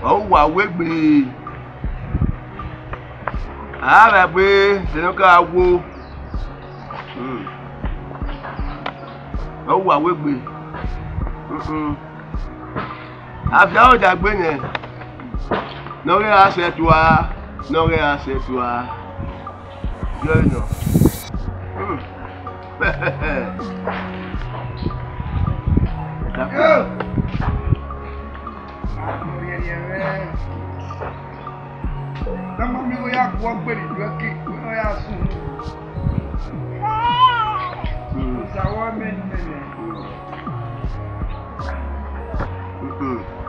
Oh, what we I have a Seneca woo. Oh, what we I've known that winning. No, I said to her, no, I said to her. You know.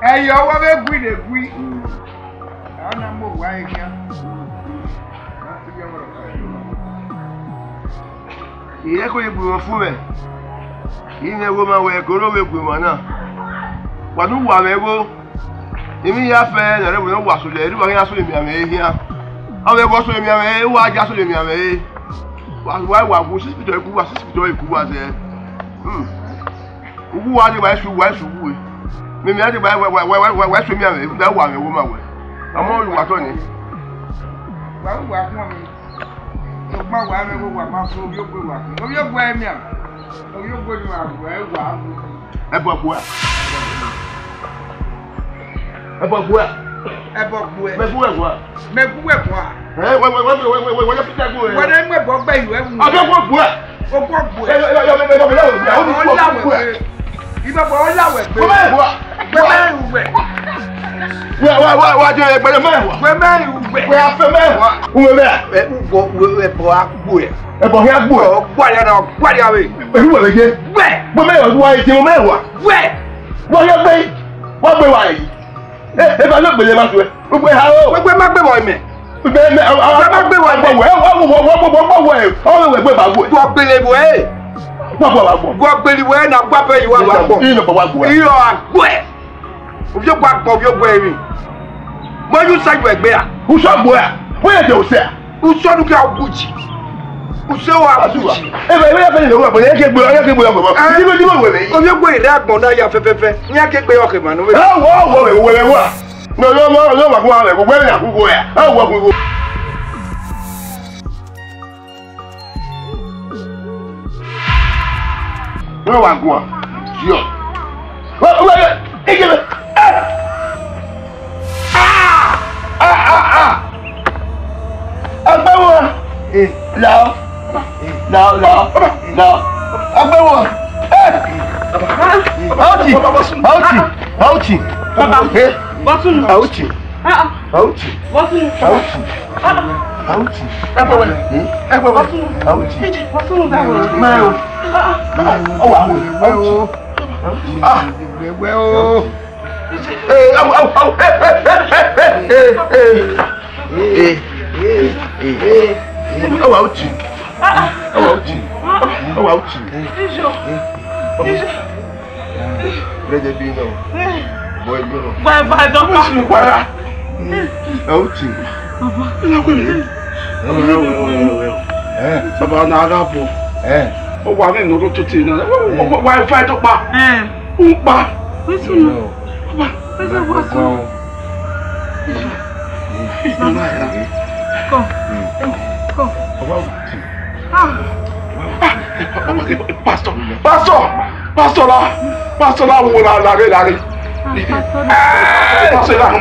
Hey, you want to be the free? I'm not why here. He echoed a woman. He never went to go with woman. What do I go? If you have fair, I don't know what to do. I have to be here. I will go to me. Why just let me? Why was this to who was there? Who are the wife who was who? Maybe I buy why to me that one woman. I'm only what on it. Well, my wife will want my soul. You're good. You're going now. You're good. About what? About what? About what? Make what? What am I going to do? I don't want what? You know what? What do you man? We are familiar. Who when you say you are there, who shall wear? Where do you say? Who shall look out Gucci? Who shall have Gucci? Every day, but I can't go. I can't go. You're going that one. I have a I can't be okay, man. No, no, I'm going. Sure.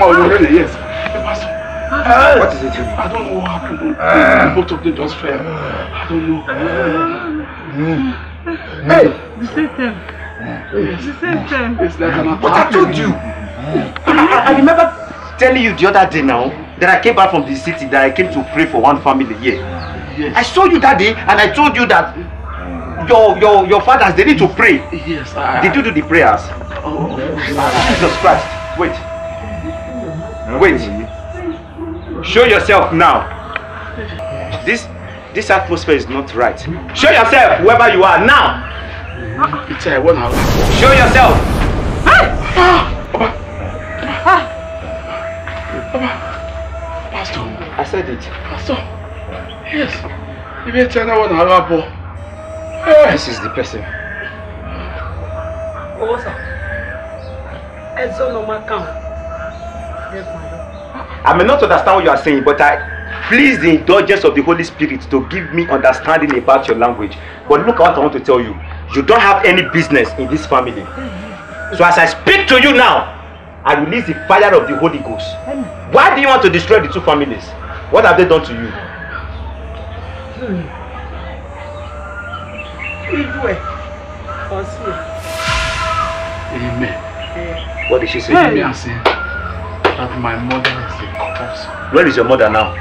Pastor, yes. What is it? I don't know what happened. Both of them just fell. I don't know. Hey! The same time. The same time. But I told you. I remember telling you the other day now that I came back from the city, that I came to pray for one family here. Yes. I saw you that day and I told you that your fathers, they need to pray. Yes. Did you do the prayers? Oh. Jesus Christ. Wait. Show yourself now. This atmosphere is not right. Show yourself whoever you are now. Show yourself. Pastor. I said it. Pastor. Yes. This is the person. What's up? Ezo no makam. Yes, my lord. I may not understand what you are saying, but I please the indulgence of the Holy Spirit to give me understanding about your language. But look at what I want to tell you. You don't have any business in this family. So as I speak to you now, I release the fire of the Holy Ghost. Why do you want to destroy the two families? What have they done to you? Amen. What did she say? Amen. I said that my mother is a corpse. Where is your mother now?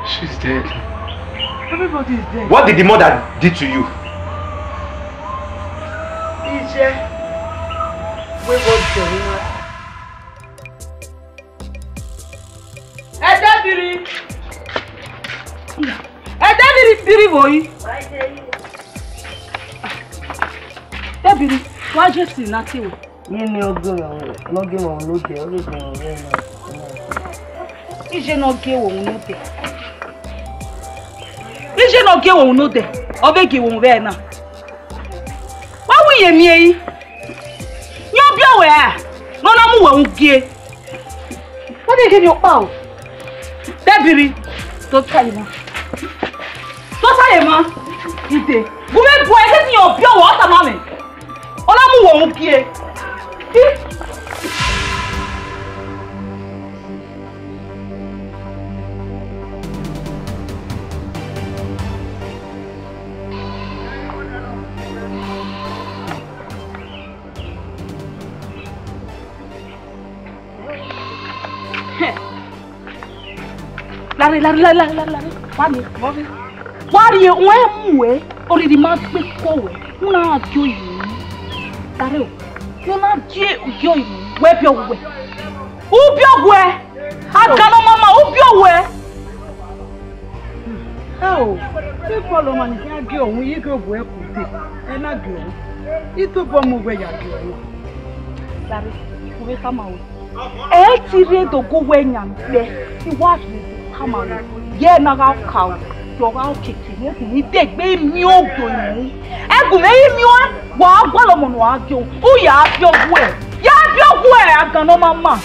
She's dead. Everybody is dead. What did the mother do to you? Debiri, why just nothing? You know, go no game on no day, only game on Ije no ge won no de. Ije no ge won no de. Obe ge won be na. Wa wu ye mi yi. Nyo bi owe a. No na mu wa wu gie. What dey give you power? Debiri, to tell you. To tell you ma. Ide. Bu me bo e se yo bi owo ata ma me. Ola mu wa wu gie. Lari. Wari we mwe ori di ma pe ko we. Una kyo yi. Lari o. Una je kyo yi. We bi ogwe. U bi ogwe. Agano mama u bi ogwe. Oh. Se follow man ya ge ohun yi go bu e ku te. E na ge ohun. Ito bo mo gbe ya ge ohun. Lari, ku be kama o. E ti re do go we nyam pe. Ti wa come on. Yeah, na ga ka. Yo ga kiti ni degbe mi ogo imu. Egun mi wa gwa lo mo no age o. U ya bi ogu e. Ya bi ogu e agano mama.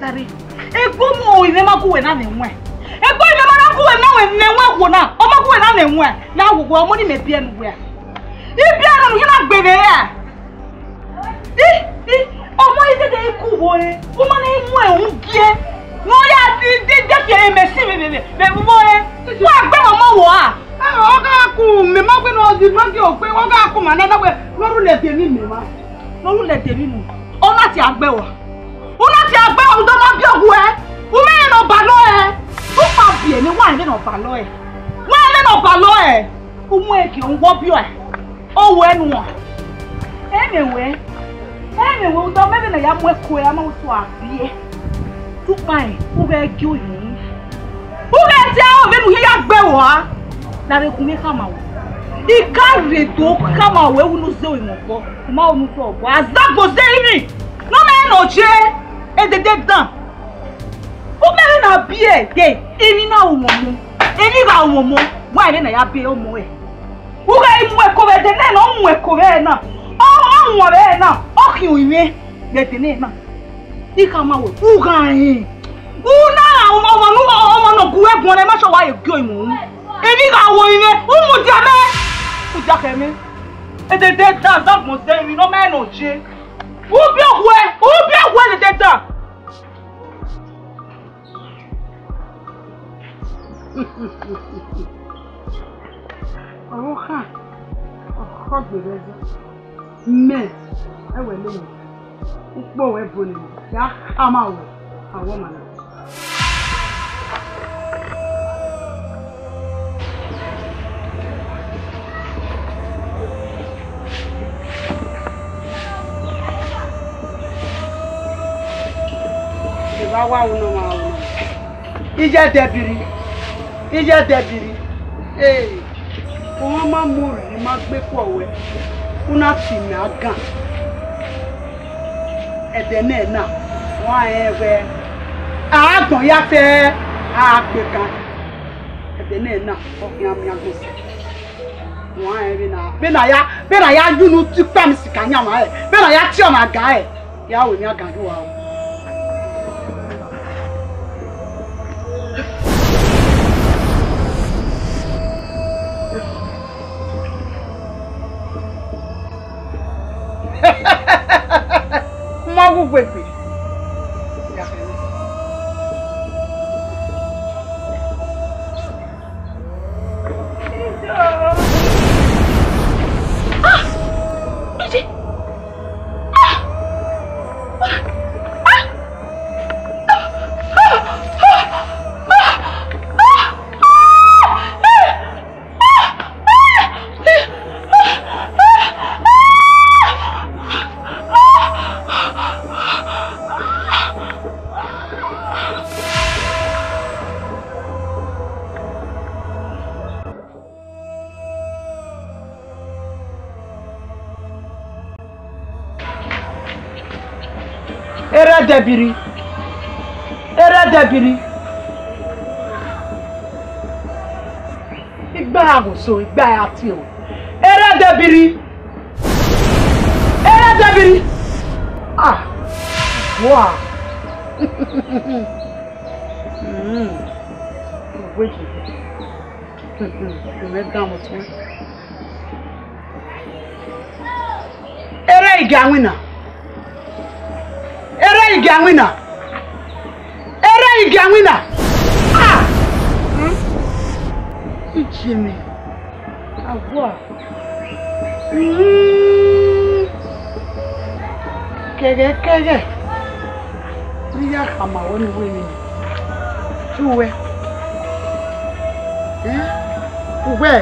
Sorry. Ego mo ine ma kuwe na nenwe. Ego ine ma na kuwe na nenwe wo na. O ma kuwe na nenwe. Na wo mo ni mebie nu we. Ibi ara no hina gbebe ya. Omo ise de iku wo e. O ma na emu e ungie. No ya de fie mesi bebe. Be mo e. Wa gbe mo wo a. O ga ku me ma gbe no di ma ge o pe o ga ku ma na na gbe loru le temi me ma. Loru le temi nu. O na ti agbe wa. Una ti agbe o do ma bi ogu e. U me no ba lo e. U pa bi e ni wa ni no ba lo e. Wa ni no ba lo e. U mu e ki o wo bi o e. O wo enu won. Emewe u do me na ya mu e ko ya ma so abi e. Tu pa e, u be gi o yin. U be ti o be nu ya gbe wa. Na re kun mi kama wo. Ikare to kama we unu ze o imo po. Ma onu so po. Azagbo ze iri. No me no je. E de dan. O me na bi e de. Emi na o mo. Emi ga o mo. Wa ere na ya be o mo e. U ga imu e ko be de na no mu e ko be na. O mu be na. O ki o ime de de na. Ikama we. U ga yin. U na o no ku egun le ma so wa e gyo imu. Emi ga wo ime. U mu ja me. U ja ke me. E de dan zagbo se emi no me no je. Ubi ogwe le deda. Oha. Oha gbèrèzé. Me. Ewe le mi. Upo we boni. Ya ama we. Awo mana. Ije debiri. Ije debiri. Eh. Wọ́n máa mú rí máa gbé pọ̀ wẹ́. Una ti mi agan. Ẹ̀dẹ̀ náà náà wọ́n ẹ̀wẹ̀. Àgbọ̀n ya fẹ́ àgbẹ̀ kan. Ẹ̀dẹ̀ náà náà ọkùnrin àmì àgbọ̀nsẹ̀. Wọ́n ẹ̀rí náà. Bẹ́ẹ̀ náà ya yúnú tí pẹ́ẹ́mì sì kà ń yàn wá ẹ̀. Bẹ́ẹ̀ náà ya tí ọ̀nà àgá ẹ̀. Yà wò ní àgàdo wa o. Magu pepe. Debiri. Era debiri. Igba aguso, igba ati o. Era debiri. Era debiri. Ah. Wow. Wait. Era igawina. Era igawina. Era igawina. Ah! Ichimi. Agwa. Kege. Niya kama woni weni. Tuwe. Uwe.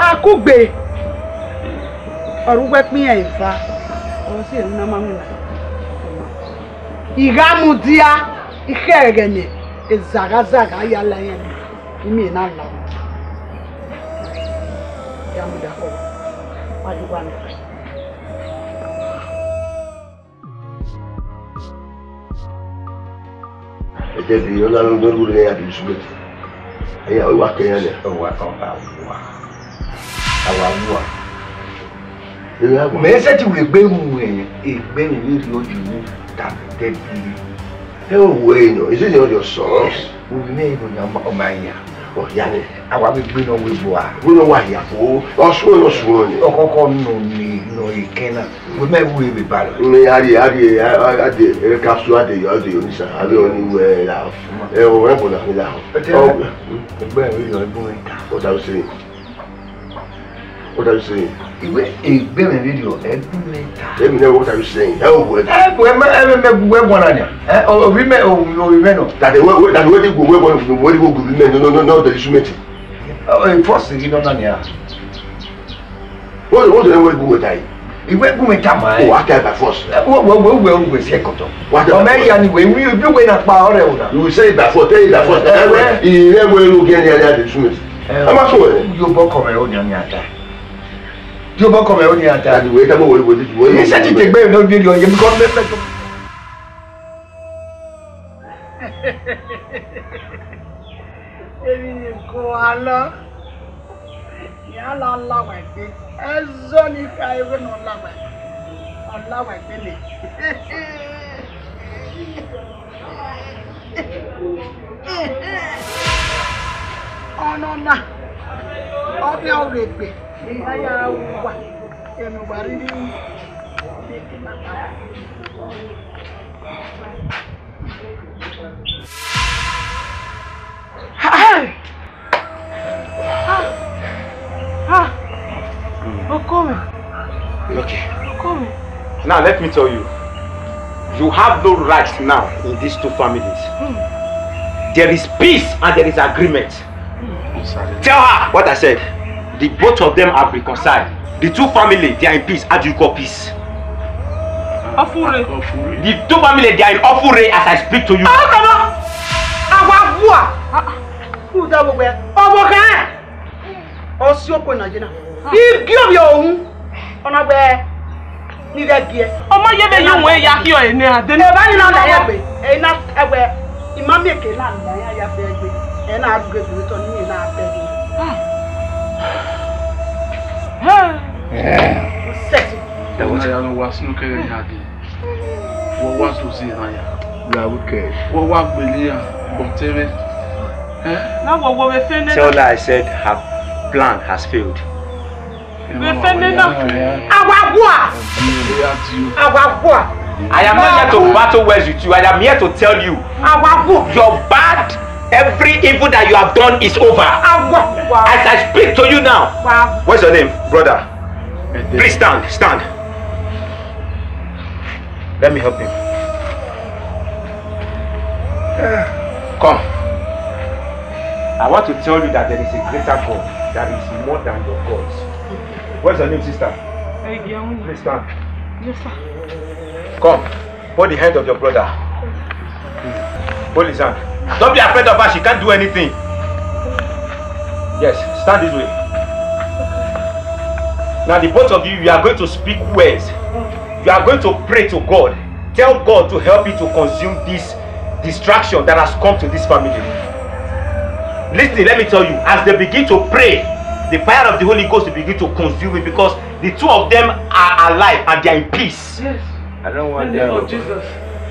Akugbe orugbe pin e fa o si na ma mu igamudia ikhegene ezagazaga yala yen imi na la ya muda ko ajuwana Edebi yola lo do gure ya bi subet eya o wa kenya le o wa kan ba wa awa me se ti we gbe mu egbe mi ni loju ni ta debi e o we no is it your sons we me no na o ma ya o ya ni awa bi gbe no we bo a we no wa ya fo o so ni okoko no ni no ikena we me we be ba ni ari ade e capsule ade yo ni sa abi oni we la e o re bo na ni la o egbe mi yo ebu mi ta o da se. What are you saying? What are you saying? Tí o bá kọ̀ mẹ́ ó ní ata. Àdìwé tá mo wọlé wọlé jù wọ́n. Iṣẹ́ ti tẹ̀gbẹ́ mi náà bí ọ̀yẹ́ mi kọ́ mẹ́fẹ́ tó. Èmi ni kò wá lọ. Yálà ọ̀làwà ẹ̀gbẹ́. Ẹ zọ́ ní ká ewé náà ọ̀làwà ẹ̀gbẹ́. Ọ̀làwà ẹ̀gbẹ́ lè. Ọ̀nà náà. Ọbẹ̀ ọ̀rẹ́ gbẹ̀. Aya wa enu bari ni Okome. Okay. Okome. Now let me tell you, you have no rights now in these two families. There is peace and there is agreement. Tell her what I said. The both of them have reconciled. The two families, they are in peace. How do you call peace? Ofure. The two families, they are in Ofure as I speak to you. Who that will wear? Oh, so going to you give your own on a bear. Neither gear. Oh, my, you way, Yaki, and then I know that and not aware. In my making land, I have baby, and I'll get return me in our baby. That was I was no care. What was to see here? Okay. What was Belia? Now, what we finished. Tell her I said her plan has failed. I am not here to battle words with you. I am here to tell you your bad, every evil that you have done is over. As I speak to you now. What's your name, brother? Please stand, stand. Let me help him. Come. I want to tell you that there is a greater God that is more than your gods. What's your name, sister? Please stand. Yes, sir. Come. Hold the hand of your brother. Hold his hand. Don't be afraid of her. She can't do anything. Yes, stand this way. Now the both of you, you are going to speak words. You are going to pray to God. Tell God to help you to consume this distraction that has come to this family. Listen, let me tell you, as they begin to pray, the fire of the Holy Ghost will begin to consume it because the two of them are alive and they are in peace. Yes. I don't want them. Oh, Jesus.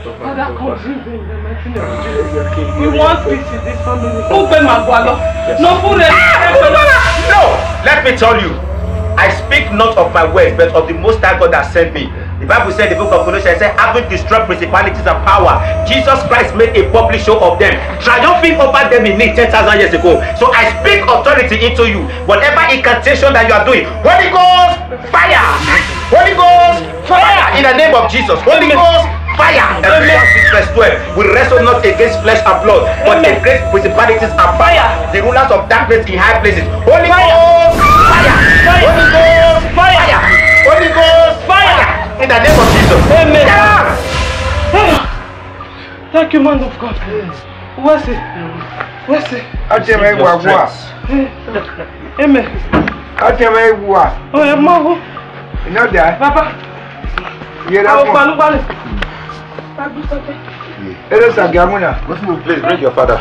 Father, consume them in the mighty name of Jesus. We want peace in this family. Open my wallet. No food. No, let me tell you, I speak not of my words, but of the Most High God that sent me. The Bible said, the book of Colossians said, having destroyed principalities and power, Jesus Christ made a public show of them, triumphing over them in it 10,000 years ago. So I speak authority into you. Whatever incantation that you are doing, Holy Ghost, fire! Holy Ghost, fire! In the name of Jesus, Holy Ghost, fire! Ephesians 6 verse 12. We wrestle not against flesh and blood, but against principalities and fire, the rulers of darkness in high places. Holy Ghost, fire! Holy Ghost, fire! Holy Ghost, fire! In the name of Jesus. Amen. Thank you, man of God. Where's it? Where's it? Amen. Oh, yeah, Mama. You know that? Papa. You're not. It is a gamuna. Please bring your father.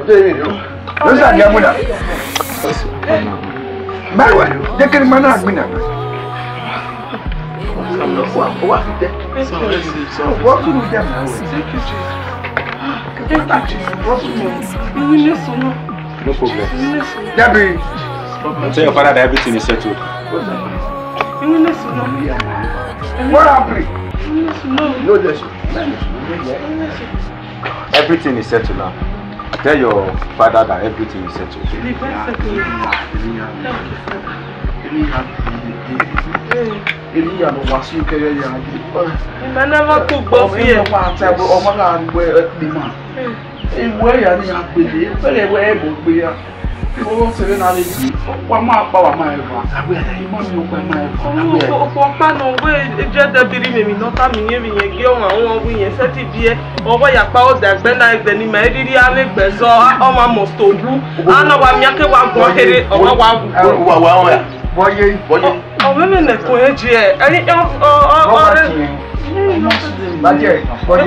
Those are gamuna. Bawa, they can manage me now. What to do them now? No problem. Debbie, Tell your father that everything is settled. what happened? No, this. Everything is settled now. Tell your father that everything is settled.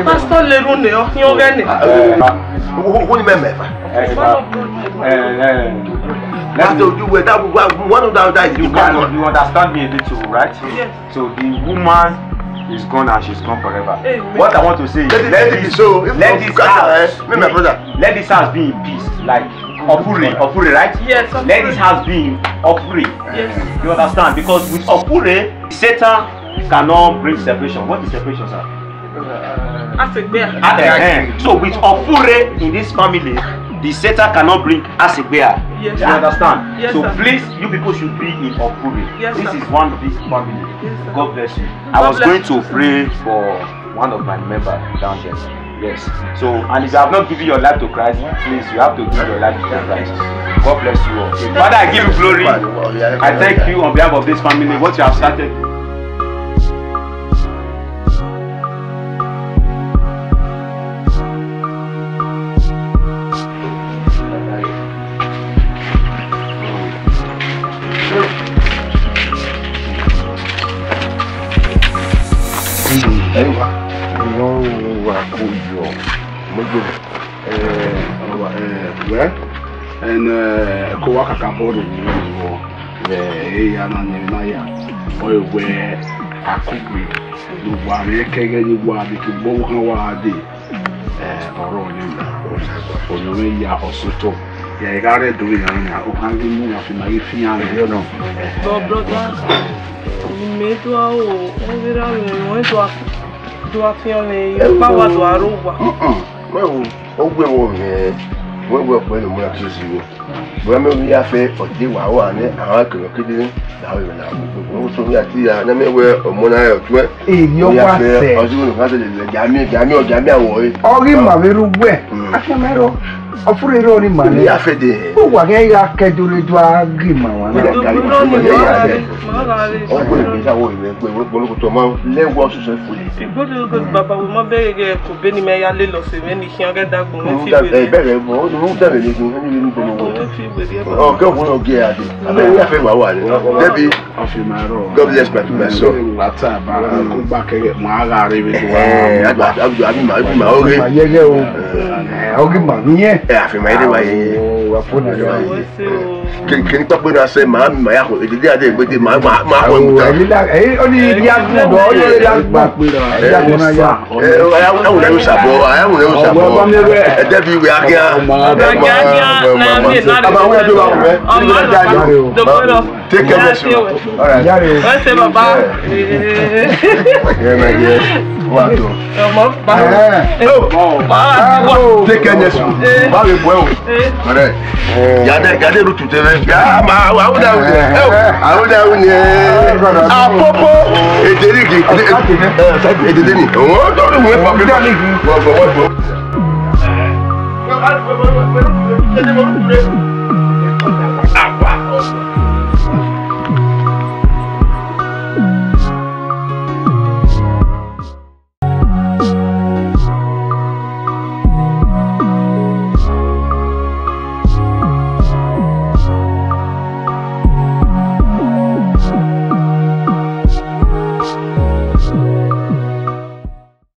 Pastor Lerune, you understand me a little, right? Yes. So the woman is gone and she's gone forever. Amen. What I want to say is let this house be in peace, like Ofure, right? Yes. Let this house be in Ofure. Yes. You understand? Because with Ofure, Satan cannot bring separation. What is separation, sir? So with Ofure in this family, the Satan cannot bring Asigbea. Yes, you understand? Yes, so sir. please, you people should be in Ofure. Yes, this sir. is one big family. Yes, sir. God bless you. I was going to pray for one of my members down there. Yes. So, and if you have not given your life to Christ, please, you have to give your life to Christ. God bless you all. Father, I give you glory. I thank you on behalf of this family, what you have started. And Kowaka Kabod, or where I could be. You want to get any one, you can both know what I did. Or you may also talk. Yeah, I got it doing it. I'm going to my fiance, you know. Brother, me do a fiamme, you power to a rover. Well, when we are choosing you. When we are fair or do our and I can look at it. Now, also, we are here, and I may wear a monarch of 12. You are fair, or you rather than Gammy, or in my little way. I can matter. Offering only money. I fed it. Who are you? I can do it to a gimma. Papa will not beg to Benny May a little when he can get that one. Oh, go on, get it. I mean, I feel one. Debbie, God bless my soul. Come back again. I feel my way. Can you put when I say, Mam, my uncle, the other day with my only Gardez tout est bien.